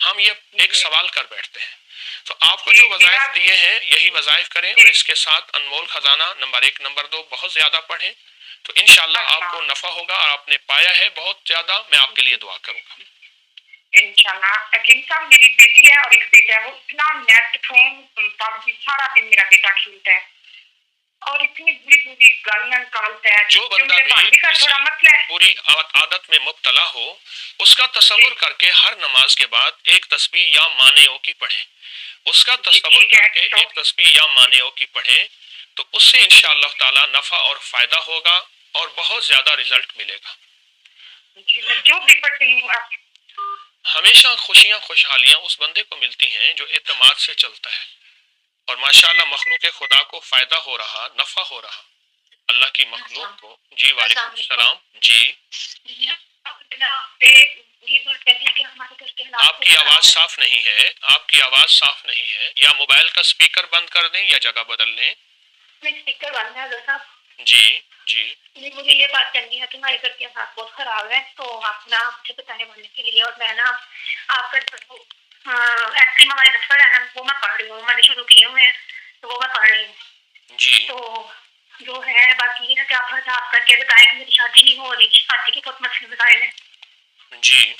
ہم یہ ایک سوال کر بیٹھتے ہیں. تو آپ کو جو وظائف دیے ہیں یہی وظائف کریں اور اس کے ساتھ انمول خزانہ نمبر 1 نمبر 2 بہت زیادہ پڑھیں تو انشاءاللہ آپ کو نفع ہوگا اور آپ نے پایا ہے بہت زیادہ. میں آپ کے لیے دعا کروں گا انشاءاللہ. حکیم صاحب میری بیٹی ہے اور ایک بیٹا ہے, وہ اتنا نیٹ فون سارا دن میرا بیٹا کھیلتا ہے اور اتنی بری بری گالیاں نکالتا ہے. جو بندہ بھی کسی بری عادت میں مبتلا ہو اس کا تصور کر کے ہر نماز کے بعد ایک تسبیح یا مانعوں کی پڑھیں. اس کا تصور کر کے ایک تسبیح یا مانعوں کی پڑھیں تو اس سے انشاءاللہ تعالی نفع اور فائدہ ہوگا اور بہت زیادہ رزلٹ ملے گا. جو بھی پڑھتی ہوں ہمیشہ خوشیاں خوشحالیاں اس بندے کو ملتی ہیں جو اعتماد سے چلتا ہے اور ماشاءاللہ مخلوق خدا کو فائدہ ہو رہا, نفع ہو رہا اللہ کی مخلوق کو. جی وعلیکم السلام. جی آپ کی آواز صاف نہیں ہے, آپ کی آواز صاف نہیں ہے. یا موبائل کا سپیکر بند کر دیں یا جگہ بدل لیں. سپیکر بند ہے صاحب. جی جی مجھے یہ بات کرنی ہے کہ ہمارے گھر کے حالات بہت خراب ہے تو آپ نا مجھے بتانے بولنے کے لیے, اور میں نا آپ کا ایکچولی ہمارے دفتر ہے نا وہ میں پڑھ رہی ہوں, میں نے شروع کیے ہوئے ہیں تو وہ میں پڑھ رہی ہوں. جی تو جو ہے بات یہ ہے کہ آپ کر کے بتائیں کہ میری شادی نہیں ہو رہی, شادی کے بہت مسئلے مسائل ہیں. جی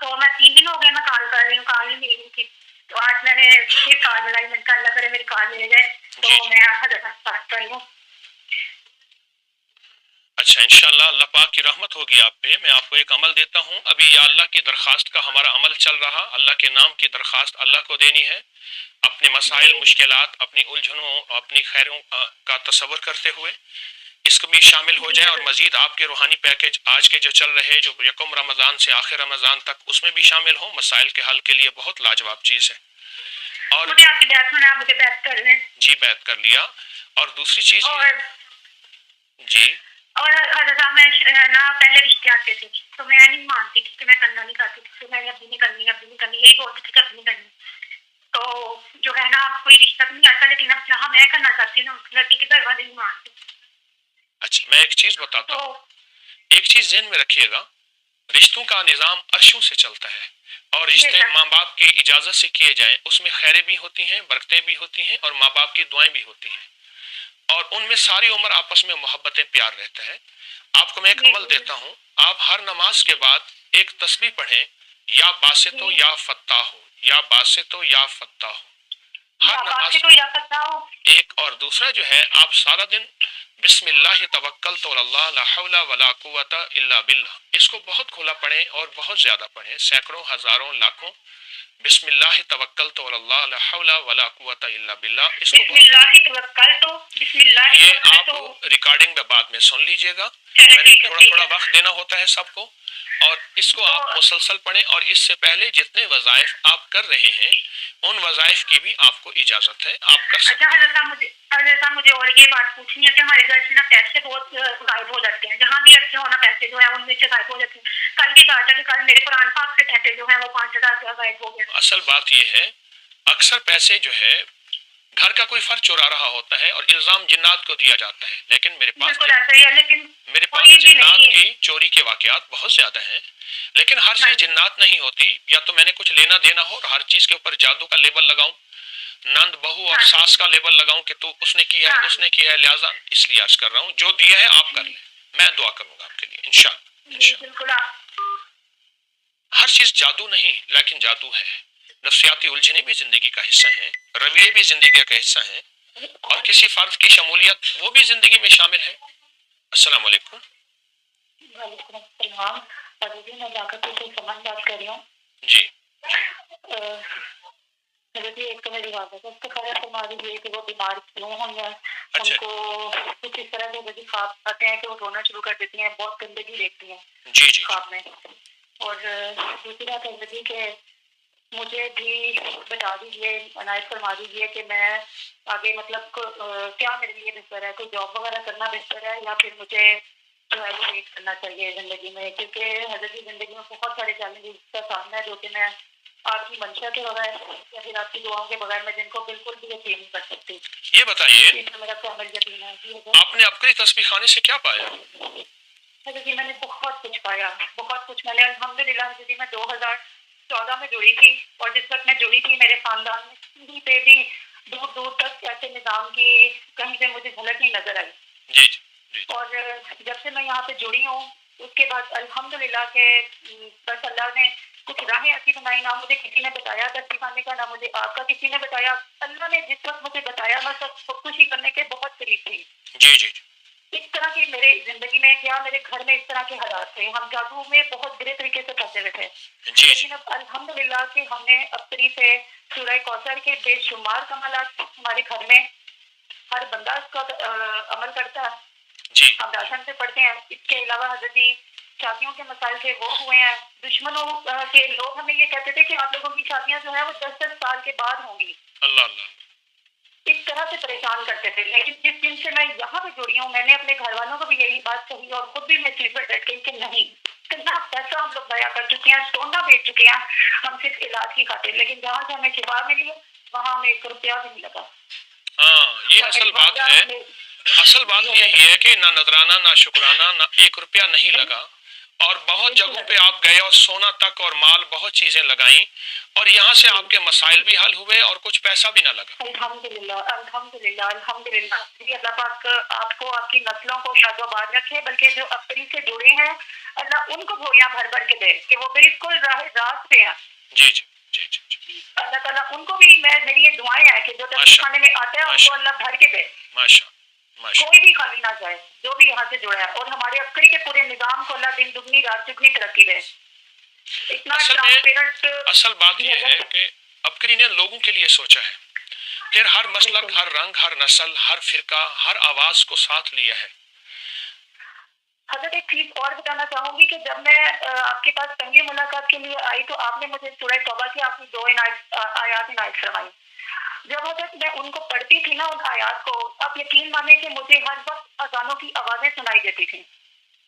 تو میں 3 دن ہو گئے میں کال کر رہی ہوں, کال نہیں مل رہی تھی. تو آج میں نے پھر کال ملائی, میں نے کہا اللہ کرے میری کال مل جائے تو میں حضرت بات کر لوں. اچھا انشاءاللہ اللہ پاک کی رحمت ہوگی آپ پہ. میں آپ کو ایک عمل دیتا ہوں ابھی, یا اللہ کی درخواست کا ہمارا عمل چل رہا. اللہ کے نام کی درخواست اللہ کو دینی ہے اپنے مسائل مشکلات اپنی الجھنوں اپنی خیروں کا تصور کرتے ہوئے اس کو بھی شامل ہو جائیں. اور مزید آپ کے روحانی پیکج آج کے جو چل رہے جو یکم رمضان سے آخر رمضان تک اس میں بھی شامل ہوں. مسائل کے حل کے لیے بہت لاجواب چیز ہے. اور مجھے آپ کی بات سنا, مجھے بیعت کر لیں. جی بیعت کر لیا. اور دوسری چیز جی اور حضرت صاحب میں نا پہلے رشتے آتے تھے تو میں نہیں مانتی تھی کہ میں کرنا نہیں چاہتی تھی, میں نے ابھی نہیں کرنی ابھی نہیں کرنی یہی بولتی تھی کہ ابھی نہیں کرنی. تو جو ہے نا اب کوئی رشتہ بھی نہیں آتا, لیکن اب جہاں میں کرنا چاہتی ہوں نا اس لڑکی کے گھر والے نہیں مانتے. اچھا میں ایک چیز بتاتا ہوں, ایک چیز ذہن میں رکھیے گا, رشتوں کا نظام عرشوں سے چلتا ہے اور رشتے ماں باپ کی اجازت سے کیے جائیں اس میں خیریں بھی ہوتی ہیں, برکتیں بھی ہوتی ہیں اور ماں باپ کی دعائیں بھی ہوتی ہیں اور ان میں ساری عمر آپس میں محبتیں پیار رہتا ہے. آپ کو میں ایک عمل دیتا ہوں, آپ ہر نماز کے بعد ایک تسبیح پڑھیں, یا باسط ہو یا فتح ہو, یا باسط ہو یا فتح ہو, ہر نماز. ایک اور دوسرا جو ہے آپ سارا دن بسم اللہ توکلت علی اللہ لا حول ولا قوت الا باللہ, اس کو بہت کھلا پڑھیں اور بہت زیادہ پڑھیں, سینکڑوں ہزاروں لاکھوں بسم اللہ توکلت علی اللہ لا حول ولا قوت الا باللہ. اس کو یہ آپ ریکارڈنگ میں بعد میں سن لیجئے گا, میں نے تھوڑا تھوڑا وقت دینا ہوتا ہے سب کو, اور اس کو آپ مسلسل پڑھیں. اور اس سے پہلے جتنے وظائف آپ کر رہے ہیں ان وظائف کی بھی آپ کو اجازت ہے, آپ کر سکتے ہیں. اچھا مجھے اور یہ بات پوچھنی ہے کہ ہمارے گھر سے نا پیسے بہت غائب ہو جاتے ہیں, جہاں بھی رکھتے ہو نا پیسے جو ہیں ان میں سے غائب ہو جاتے ہیں. کل کی بات ہے کہ کل میرے قرآن پاک سے پیسے جو ہیں وہ 5,000 روپیہ غائب ہو گئے. اصل بات یہ ہے اکثر پیسے جو ہے گھر کا کوئی فرد چورا رہا ہوتا ہے اور الزام جنات کو دیا جاتا ہے, لیکن میرے پاس جنات کی چوری کے واقعات بہت زیادہ ہیں, لیکن ہر چیز جنات نہیں ہوتی. یا تو میں نے کچھ لینا دینا ہو اور ہر چیز کے اوپر جادو کا لیبل لگاؤں, نند بہو اور ساس کا لیبل لگاؤں کہ تو اس نے کیا ہے اس نے کیا ہے, لہٰذا اس لیے عرض کر رہا ہوں جو دیا ہے آپ کر لیں, میں دعا کروں گا آپ کے لیے انشاءاللہ. ہر چیز جادو نہیں لیکن جادو ہے. نفسیاتی الجھنیں بھی زندگی کا حصہ ہیں, رویے بھی زندگی کا حصہ ہیں, اور کسی فرد کی شمولیت وہ بھی زندگی میں شامل ہے. السلام علیکم. وعلیکم السلام. میں لاکت سے سمجھ بات کر رہی ہوں. جی جی ایک تو میری بات ہے اس کو خبر فرما دیجیے کہ وہ بیمار کیوں ہوئی ہیں, ان کو کچھ اس طرح کے خواب آتے ہیں کہ وہ رونا شروع کر دیتی ہیں, بہت گندگی دیکھتی ہیں جی خواب میں. اور دوسری بات ہے کہ مجھے بھی بتا دیجیے, عنایت فرما دیجیے کہ میں آگے مطلب کیا میرے لیے بہتر ہے, کوئی جاب وغیرہ کرنا بہتر ہے یا پھر مجھے جو ہے وہ ویٹ کرنا چاہیے زندگی میں, کیونکہ حضرت کی زندگی میں بہت سارے چیلنجز کا سامنا ہے جو کہ میں آپ کی منشا کے بغیر یا پھر آپ کی دعاؤں کے بغیر میں جن کو بالکل بھی یقین نہیں کر سکتی. یہ بتائیے میرا کامل یقین ہے. آپ نے اپنی تسبیح خانے سے کیا پایا؟ حضرت جی میں نے بہت کچھ پایا، بہت کچھ میں نے الحمدللہ حضرت جی میں 2014 میں جڑی تھی، اور جس وقت میں جڑی تھی میرے خاندان میں کہیں پہ بھی دور دور تک ایسے نظام کی کہیں پہ مجھے جھلک نہیں نظر آئی. جی جی. اور جب سے میں یہاں پہ جڑی ہوں اس کے بعد الحمدللہ کہ بس اللہ نے کچھ راہیں ایسی بنائی، نہ مجھے کسی نے بتایا دستی خانے کا، نہ مجھے آپ کا کسی نے بتایا. اللہ نے جس وقت مجھے بتایا میں سب خودکشی کرنے کے بہت قریب تھی. جی جی. اس طرح کی میرے زندگی میں کیا میرے گھر میں اس طرح کے حالات تھے، ہم جادو میں بہت برے طریقے سے پھنسے ہوئے تھے. لیکن اب الحمدللہ کہ ہم نے اپنی سے سورہ کوثر کے بے شمار کمالات ہمارے گھر میں، ہر بندہ اس کا عمل کرتا ہے. ہم راشن سے پڑھتے ہیں. اس کے علاوہ حضرت جی شادیوں کے مسائل سے وہ ہوئے ہیں، دشمنوں کے لوگ ہمیں یہ کہتے تھے کہ آپ لوگوں کی شادیاں جو ہیں وہ 10-10 سال کے بعد ہوں گی. اللہ اللہ. اس طرح سے پریشان کرتے تھے. لیکن جس دن سے میں یہاں پہ جڑی ہوں میں نے اپنے گھر والوں کو بھی یہی بات کہی، اور خود بھی میں چیز پر ڈٹ گئی کہ نہیں، کتنا پیسہ ہم لوگ ضائع کر چکے ہیں، سونا بیچ چکے ہیں ہم صرف علاج کی خاطر، لیکن جہاں سے ہمیں شفا ملی ہے وہاں ہمیں 1 روپیہ بھی نہیں لگا. ہاں یہ اصل بات ہے. اصل بات یہی ہے کہ نہ نذرانہ نہ شکرانہ نہ 1 روپیہ نہیں لگا، اور بہت جگہوں پہ آپ گئے اور سونا تک اور مال بہت چیزیں لگائیں، اور یہاں سے آپ کے مسائل بھی حل ہوئے اور کچھ پیسہ بھی نہ لگا. الحمدللہ الحمدللہ الحمدللہ. اللہ پاک آپ کو آپ کی نسلوں کو شاد و آباد رکھے، بلکہ جو اپنی سے جڑے ہیں اللہ ان کو جھولیاں بھر بھر کے دے کہ وہ بالکل راہ راست پہ ہیں. جی جی جی جی. اللہ تعالیٰ ان کو بھی میری یہ دعائیں ہیں کہ جو دستی خانے میں آتا ہے ان کو اللہ بھر کے دے، کوئی بھی خالی نہ جائے جو بھی یہاں سے جڑا ہے، اور ہمارے عسکری کے پورے نظام کو اللہ دن دگنی رات چگنی ترقی دے. اصل بات یہ ہے کہ عسکری نے لوگوں کے لیے سوچا ہے، پھر ہر مسلک، ہر رنگ، ہر نسل، ہر فرقہ، ہر آواز کو ساتھ لیا ہے. حضرت ایک چیز اور بتانا چاہوں گی کہ جب میں آپ کے پاس پہلی ملاقات کے لیے آئی تو آپ نے مجھے سورہ توبہ کی آپ کی 2 آیات عنایت فرمائی. جب حضرت میں ان کو پڑھتی تھی نا ان آیات کو، آپ یقین مانیں کہ مجھے ہر وقت اذانوں کی آوازیں سنائی دیتی تھیں.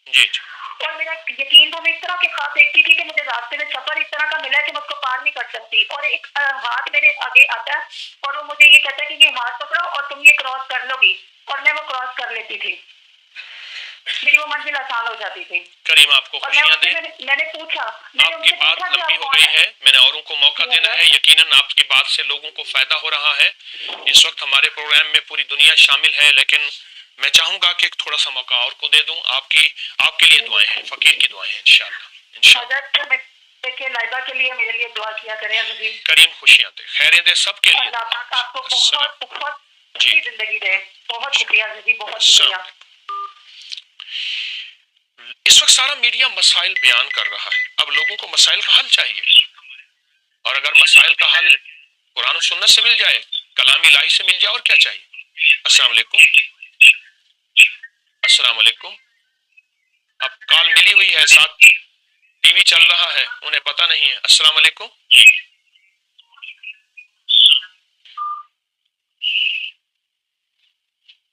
اور میرا یقین تھا، میں اس طرح کے خواب دیکھتی تھی کہ مجھے راستے میں سفر اس طرح کا ملا ہے کہ میں اس کو پار نہیں کر سکتی، اور ایک ہاتھ میرے آگے آتا ہے اور وہ مجھے یہ کہتا ہے کہ یہ ہاتھ پکڑو اور تم یہ کراس کر لو گی، اور میں وہ کراس کر لیتی تھی. میری وہ منزل آسان ہو جاتی تھی. کریم آپ کو خوشیاں دے. میں نے پوچھا، آپ کی بات لمبی ہو گئی ہے، میں نے اوروں کو موقع دینا ہے. یقیناً آپ کی بات سے لوگوں کو فائدہ ہو رہا ہے. اس وقت ہمارے پروگرام میں پوری دنیا شامل ہے، لیکن میں چاہوں گا کہ تھوڑا سا موقع اور کو دے دوں. آپ کے لیے دعائیں ہیں، فقیر کی دعائیں ہیں انشاءاللہ. دیکھیے لائبہ کے لیے میرے لیے دعا کیا کریں. کریم خوشیاں دے، خیریں دے سب کے لیے. اللہ پاک آپ کو بہت بہت زندگی دے. بہت شکریہ جی، بہت شکریہ. اس وقت سارا میڈیا مسائل بیان کر رہا ہے. اب لوگوں کو مسائل کا حل چاہیے، اور اگر مسائل کا حل قرآن و سنت سے مل جائے، کلام الہی سے مل جائے، اور کیا چاہیے. السلام علیکم. السلام علیکم. اب کال ملی ہوئی ہے، ساتھ ٹی وی چل رہا ہے، انہیں پتہ نہیں ہے. السلام علیکم.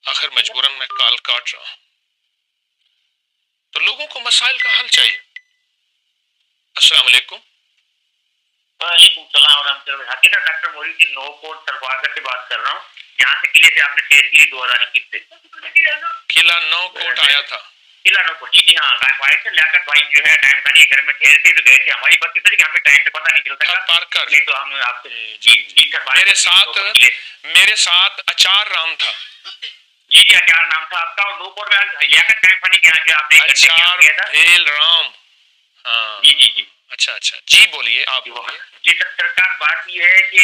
آخر مجبوراً میں کال کاٹ رہا ہوں. تو لوگوں کو مسائل کا حل چاہیے. السلام علیکم. وعلیکم السلام ورحمۃ اللہ. حقیقت ڈاکٹر محی الدین نو کوٹ تلوارگڑھ سے بات کر رہا ہوں. یہاں سے قلعے سے آپ نے شیئر کی 2021 سے قلعہ نو کوٹ آیا تھا. قلعہ نو کوٹ، جی ہاں. لیاقت بھائی جو ہے ٹائم کا نہیں، گھر میں ٹھہرتے تو گئے تھے. ہماری بات اس لیے ہمیں ٹائم پہ پتہ نہیں چلتا تھا، نہیں تو ہم آپ سے میرے ساتھ اچار رام تھا. جی اچار نام تھا آپ کا. اور نو کوٹ میں لیاقت ٹائم پانی کے یہاں جو آپ نے اچار بھیل رام. ہاں جی اچھا جی بولیے آپ. جی سرکار بات یہ ہے کہ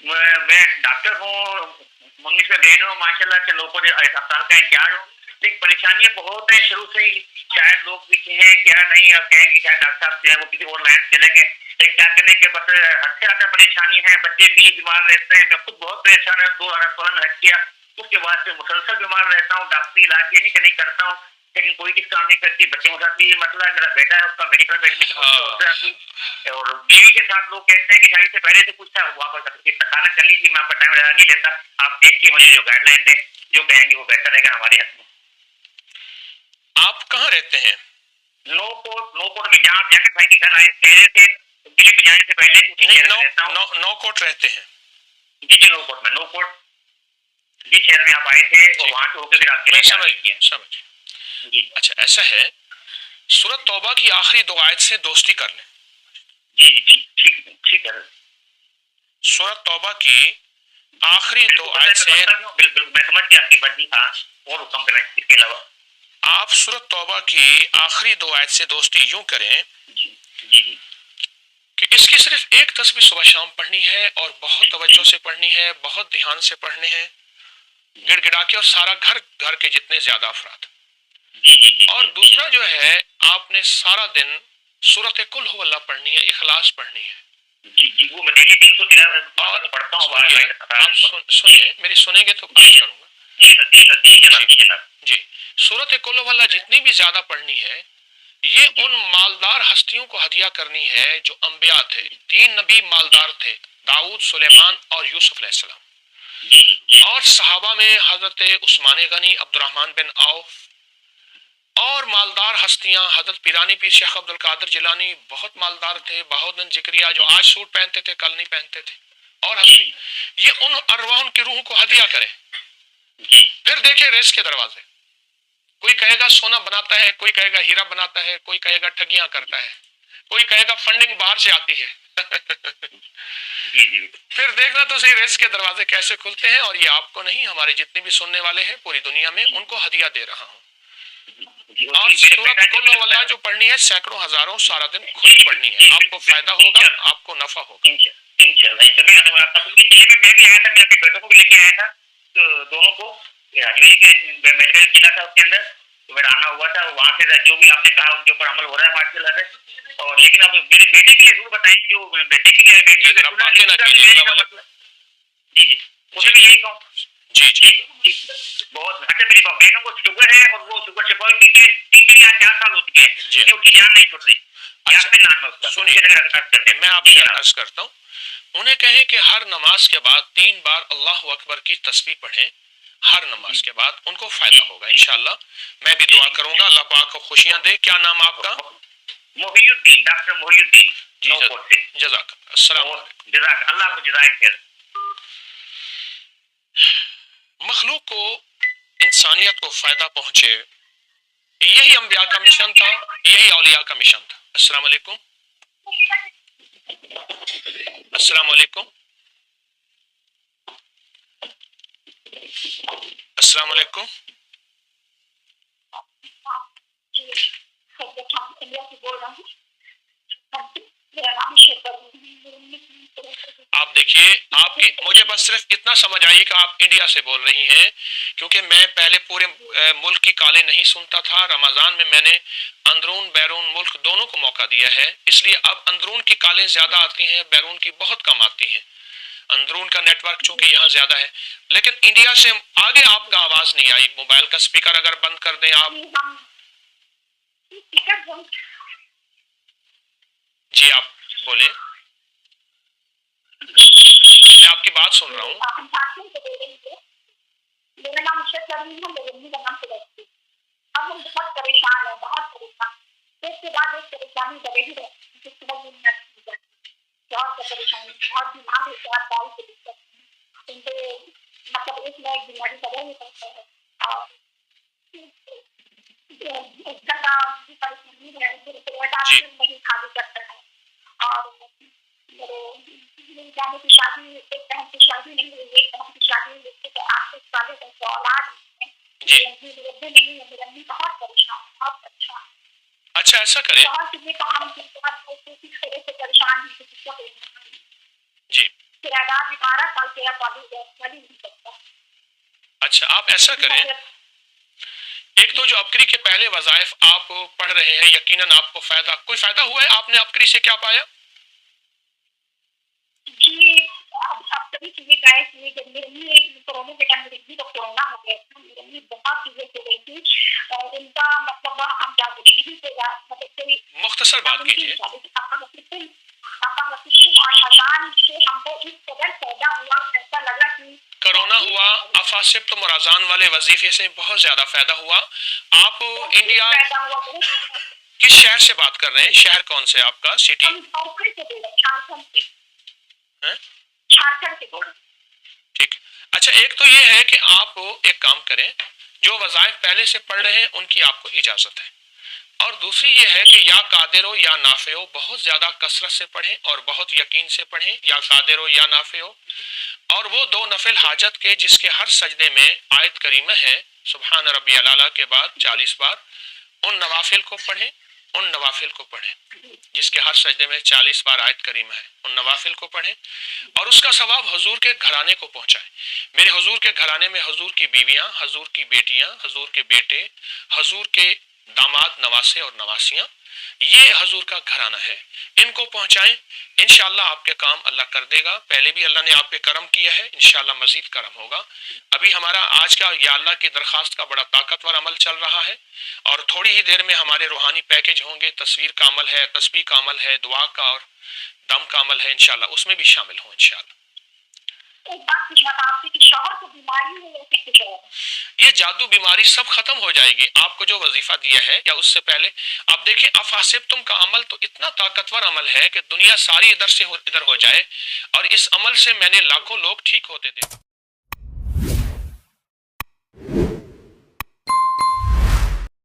میں ڈاکٹر ہوں، 19 میں گریڈ ہوں ماشاء اللہ سے. نو کوٹ اسپتال کا انچارج ہوں. لیکن پریشانیاں بہت ہیں شروع سے ہی. شاید لوگ بھی کہیں کیا نہیں، اور کہیں کہ شاید ڈاکٹر صاحب جو ہے وہ کسی اور لائن چلے گئے. لیکن کیا کرنے کے بس حد سے زیادہ پریشانی ہے. بچے بھی بیمار رہتے ہیں. میں خود بہت پریشان ہوں. 2016 میں حج کیا، اس کے بعد سے مسلسل بیمار رہتا ہوں. ڈاکٹری علاج یہ نہیں کہ نہیں کرتا ہوں، لیکن کوئی کس کام نہیں کرتی. بچوں کے ساتھ بھی یہ مسئلہ ہے. میرا بیٹا ہے، اس کا میڈیکل میں ایڈمیشن ہوتا ہے، اور بیوی کے ساتھ لوگ کہتے ہیں کہ شادی سے پہلے سے کچھ تھا، واپس تکانہ کر لیجیے. میں آپ کا ٹائم نہیں لیتا. آپ دیکھ کے مجھے جو گائیڈ لائن دیں، جو کہیں گے وہ بہتر رہے گا ہمارے حق میں. آپ کہاں رہتے ہیں؟ نو کوٹ میں. جہاں آپ جاکر بھائی کے گھر آئے چہرے سے قلعے پہ جانے سے پہلے نو کوٹ رہتے ہیں. جی نو کوٹ میں. نو کوٹ جی شہر میں آپ آئے تھے، اور وہاں سے ہو کے پھر آپ کے سمجھ. جی اچھا ایسا ہے، سورۃ توبہ کی آخری 2 آیت سے دوستی کر لیں. جی ٹھیک ٹھیک ہے. سورۃ توبہ کی آخری 2 آیت سے بالکل میں سمجھ گیا آپ کی بات. جی ہاں اور حکم کریں اس کے علاوہ. آپ سورۃ توبہ کی آخری 2 آیت سے دوستی یوں کریں جی جی کہ اس کی صرف ایک تسبیح صبح شام پڑھنی ہے اور بہت توجہ سے پڑھنی ہے، بہت دھیان سے پڑھنے ہیں، گڑ گڑا کے، اور سارا گھر کے جتنے زیادہ افراد. اور دوسرا جو ہے، آپ نے سارا دن سورۃ قل هو اللہ پڑھنی ہے، اخلاص پڑھنی ہے. جی وہ میں ڈیلی 313 اور پڑھتا ہوں. آپ سنیں، میری سنیں گے تو بات کروں گا. جی سورۃ قل هو اللہ جتنی بھی زیادہ پڑھنی ہے، یہ ان مالدار ہستیوں کو ہدیہ کرنی ہے جو انبیاء تھے. 3 نبی مالدار تھے، داؤد، سلیمان اور یوسف علیہ السلام. اور صحابہ میں حضرت عثمان غنی، عبد الرحمن بن عوف، اور مالدار ہستیاں حضرت پیرانی پیر شیخ عبد القادر جیلانی بہت مالدار تھے. بہاؤالدین ذکریہ جو آج سوٹ پہنتے تھے کل نہیں پہنتے تھے. اور ہستی یہ ان ارواح کی روح کو ہدیہ کریں. پھر دیکھیں رزق کے دروازے. کوئی کہے گا سونا بناتا ہے، کوئی کہے گا ہیرا بناتا ہے، کوئی کہے گا ٹھگیاں کرتا ہے، کوئی کہے گا فنڈنگ باہر سے آتی ہے. پھر دیکھنا تو صحیح رزق کے دروازے کیسے کھلتے ہیں. اور یہ آپ کو نہیں، ہمارے جتنے بھی سننے والے ہیں پوری دنیا میں، ان کو ہدیہ دے رہا ہوں. اور سورۃ قل هو اللہ جو پڑھنی ہے سینکڑوں ہزاروں سارا دن کھلی پڑھنی ہے. آپ کو فائدہ ہوگا، آپ کو نفع ہوگا. میں بھی آیا تھا، میں اپنے بیٹوں کو بھی لے کے آیا تھا، تو دونوں کو میڈیکل ضلع تھا اس کے اندر، تو میرا آنا ہوا تھا. وہاں سے جو بھی آپ نے کہا ان کے اوپر عمل ہو رہا ہے ماشاء اللہ سے. اور لیکن اب میرے بیٹے کے لیے ضرور بتائیں، جو بیٹے کے لیے جی جی اسے بھی یہی کہوں. جی جی بہت اچھا. میری بیگم کو شوگر ہے اور وہ شوگر سے کوئی پیچھے 3 یا 4 سال ہو چکے ہیں، جی. اس کی جان نہیں چھوٹ رہی. سنیے، میں آپ سے عرض کرتا ہوں، انہیں کہیں کہ ہر نماز کے بعد 3 بار اللہ اکبر کی تسبیح پڑھیں. ہر نماز کے بعد ان کو فائدہ ہوگا انشاءاللہ. میں بھی دعا کروں گا اللہ پاک کو خوشیاں دے. کیا نام آپ کا؟ محی الدین، ڈاکٹر محی الدین. جزاک اللہ. السلام علیکم. جزاک اللہ کو جزائے خیر. مخلوق کو، انسانیت کو فائدہ پہنچے، یہی انبیاء کا مشن تھا، یہی اولیاء کا مشن تھا. السلام علیکم. السلام علیکم. السلام علیکم. آپ دیکھیے، آپ کی مجھے بس صرف اتنا سمجھ آئیے کہ آپ انڈیا سے بول رہی ہیں، کیونکہ میں پہلے پورے ملک کی کالیں نہیں سنتا تھا. رمضان میں نے اندرون بیرون ملک دونوں کو موقع دیا ہے، اس لیے اب اندرون کی کالیں زیادہ آتی ہیں، بیرون کی بہت کم آتی ہیں. اندرون کا نیٹ ورک چونکہ یہاں زیادہ ہے، لیکن انڈیا سے آگے آپ کا آواز نہیں آئی. موبائل کا سپیکر اگر بند کر دیں آپ. جی آپ بولیں، میں آپ کی بات سن رہا ہوں. میرا نام ارشد کریم ہے، میرے امی کا نام سلطان. اب ہم بہت پریشان ہیں، بہت پریشان. ایک کے بعد ایک پریشانی بڑھ رہی ہے، جس کی وجہ سے بہت پریشانی، بہت بیمار ہے، 4 سال سے دقت. ان کو مطلب ایک نہ ایک بیماری کا نہیں پڑتا ہے. اور گھر کا بھی پریشانی ہے، نہیں کھا سکتا ہے. اور میرے جانے کی شادی، ایک بہن کی شادی نہیں ہوئی، ایک بہن کی شادی ہوئی، جس سے 8 سال سے اولاد نہیں ہے. میرے امی بہت پریشان، بہت پریشان. اچھا ایسا کریں بہت چیزیں کہا کس طرح سے پریشان ہے. جی کرایہ 12 سال سے نہیں سکتا. اچھا آپ ایسا کریں، ایک تو جو ابکری کے پہلے وظائف آپ پڑھ رہے ہیں، یقیناً آپ کو کوئی فائدہ ہوا ہے. آپ نے ابکری سے کیا پایا؟ جی اب سبھی چیزیں ٹرائی کی. جب میرے کورونا کے ٹائم میری کو کورونا ہو گیا تھا، میری بہت چیزیں ہو گئی تھی. ان کا مطلب ہم کیا بولیں گے، مطلب مختصر بات کیجیے. اور اذان سے ہم کو اس قدر فائدہ ہوا، ایسا لگا کہ کرونا ہوا، افاسبتم اور اذان والے وظیفے سے بہت زیادہ فائدہ ہوا. آپ انڈیا کس شہر سے بات کر رہے ہیں؟ شہر کون سے آپ کا؟ سٹی؟ ٹھیک. اچھا ایک تو یہ ہے کہ آپ ایک کام کریں، جو وظائف پہلے سے پڑھ رہے ہیں ان کی آپ کو اجازت ہے. اور دوسری یہ ہے کہ یا قادر ہو یا نافع ہو بہت زیادہ کثرت سے پڑھیں اور بہت یقین سے پڑھیں, یا قادر ہو یا نافع ہو. اور وہ دو نفل حاجت کے جس کے ہر سجدے میں آیت کریمہ ہے سبحان ربی الاعلیٰ کے بعد 40 بار, ان نوافل کو پڑھیں, ان نوافل کو پڑھیں جس کے ہر سجدے میں 40 بار آیت کریمہ ہے, ان نوافل کو پڑھیں اور اس کا ثواب حضور کے گھرانے کو پہنچائیں. میرے حضور کے گھرانے میں حضور کی بیویاں, حضور کی بیٹیاں, حضور کے بیٹے, حضور کے داماد, نواسے اور نواسیاں, یہ حضور کا گھرانہ ہے. ان کو پہنچائیں, انشاءاللہ آپ کے کام اللہ کر دے گا. پہلے بھی اللہ نے آپ پہ کرم کیا ہے, انشاءاللہ مزید کرم ہوگا. ابھی ہمارا آج کا یا اللہ کی درخواست کا بڑا طاقتور عمل چل رہا ہے اور تھوڑی ہی دیر میں ہمارے روحانی پیکج ہوں گے. تصویر کا عمل ہے, تسبیح کا عمل ہے, دعا کا اور دم کا عمل ہے, انشاءاللہ اس میں بھی شامل ہوں انشاءاللہ. ایک بات پوچھنا تھا آپ سے کہ شوہر کو بیماری ہے یا کچھ اور؟ یہ جادو بیماری سب ختم ہو جائے گی. آپ کو جو وظیفہ دیا ہے یا اس سے پہلے اب دیکھیں, افحسبتم کا عمل تو اتنا طاقتور عمل ہے کہ دنیا ساری ادھر سے ادھر ہو جائے, اور اس عمل سے میں نے لاکھوں لوگ ٹھیک ہوتے دیکھے.